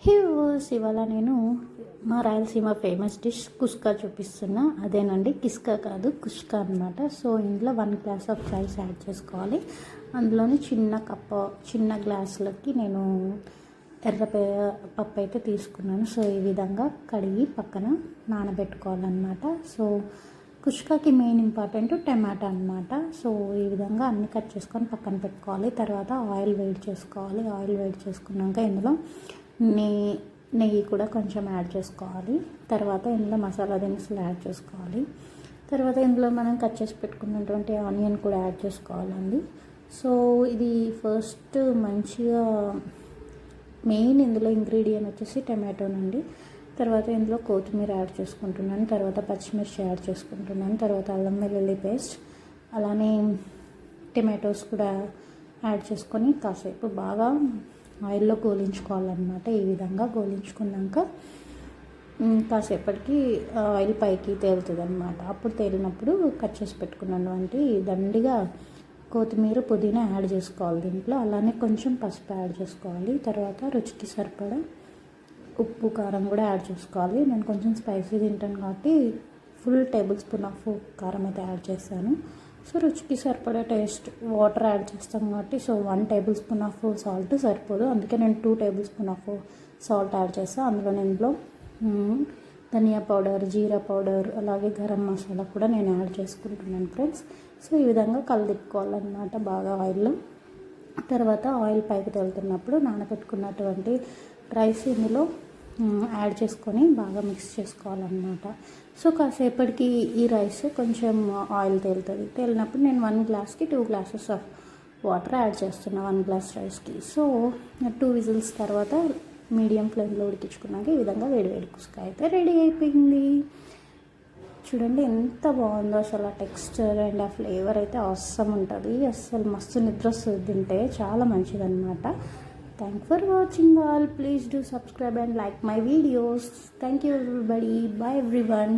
హే viewers, ఇవాళ నేను మా రాయలసీమ ఫేమస్ డిష్ కుస్కా చూపిస్తున్నా. అదేనండి, కిస్కా కాదు, కుస్కా అనమాట. సో ఇందులో 1 గ్లాస్ ఆఫ్ రైస్ యాడ్ చేసుకోవాలి. అందులోని చిన్న గ్లాసులకి నేను పప్పు అయితే తీసుకున్నాను. సో ఈ విధంగా కడిగి పక్కన నానబెట్టుకోవాలన్నమాట. సో కుష్కాకి మెయిన్ ఇంపార్టెంట్ టమాటా అనమాట. సో ఈ విధంగా అన్ని కట్ చేసుకొని పక్కన పెట్టుకోవాలి. తర్వాత ఆయిల్ వేడి చేసుకోవాలి. ఆయిల్ వేడి చేసుకున్నాక ఇందులో నెయ్యి కూడా కొంచెం యాడ్ చేసుకోవాలి. తర్వాత ఇందులో మసాలా దినుసులు యాడ్ చేసుకోవాలి. తర్వాత ఇందులో మనం కట్ చేసి పెట్టుకున్నటువంటి ఆనియన్ కూడా యాడ్ చేసుకోవాలండి. సో ఇది ఫస్ట్ మంచిగా మెయిన్ ఇందులో ఇంగ్రీడియంట్ వచ్చేసి టమాటోనండి. తర్వాత ఇందులో కొత్తిమీర యాడ్ చేసుకుంటున్నాను. తర్వాత పచ్చిమిర్చి యాడ్ చేసుకుంటున్నాను. తర్వాత అల్లం వెల్లుల్లి పేస్ట్, అలానే టమాటోస్ కూడా యాడ్ చేసుకొని కాసేపు బాగా ఆయిల్లో గోలించుకోవాలన్నమాట. ఈ విధంగా గోలించుకున్నాక కాసేపటికి ఆయిల్ పైకి తేలుతుంది అనమాట. అప్పుడు తేలినప్పుడు కట్ చేసి పెట్టుకున్నటువంటి దండిగా కొత్తిమీర, పుదీనా యాడ్ చేసుకోవాలి దీంట్లో. అలానే కొంచెం పసుపు యాడ్ చేసుకోవాలి. తర్వాత రుచికి సరిపడా ఉప్పు, కారం కూడా యాడ్ చేసుకోవాలి. నేను కొంచెం స్పైసీ తింటాను కాబట్టి ఫుల్ టేబుల్ స్పూన్ ఆఫ్ కారం అయితే యాడ్ చేశాను. సో రుచికి సరిపడా టేస్ట్ వాటర్ యాడ్ చేస్తాం కాబట్టి so 1 table spoon of salt సరిపోదు. అందుకే నేను 2 table spoon of salt add చేస్తాను. అందులో ఇందులో ధనియా పౌడర్, జీరా పౌడర్, అలాగే గరం మసాలా కూడా నేను యాడ్ చేసుకుంటున్నాను ఫ్రెండ్స్. సో ఈ విధంగా కలిదిప్పుకోవాలన్నమాట బాగా ఆయిల్లో. తర్వాత ఆయిల్ పైకి తేలుతున్నప్పుడు నానబెట్టుకున్నటువంటి రైస్ ఇందులో యాడ్ చేసుకొని బాగా మిక్స్ చేసుకోవాలన్నమాట. సో కాసేపటికి ఈ రైస్ కొంచెం ఆయిల్ తేలుతుంది. తేలినప్పుడు నేను 1 గ్లాస్కి 2 గ్లాసెస్ ఆఫ్ వాటర్ యాడ్ చేస్తున్నాను 1 గ్లాస్ రైస్కి. సో 2 విజిల్స్ తర్వాత మీడియం ఫ్లేమ్లో ఉడికించుకున్నాక ఈ విధంగా వేడివేడి కుస్కా అయితే రెడీ అయిపోయింది. చూడండి ఎంత బాగుందో అసలు. ఆ టెక్స్చర్ అండ్ ఆ ఫ్లేవర్ అయితే అవసరం ఉంటుంది. అసలు మస్తు నిద్ర వస్తుంది తింటే, చాలా మంచిదన్నమాట. Thanks for watching all. Please do subscribe and like my videos. Thank you everybody. Bye everyone.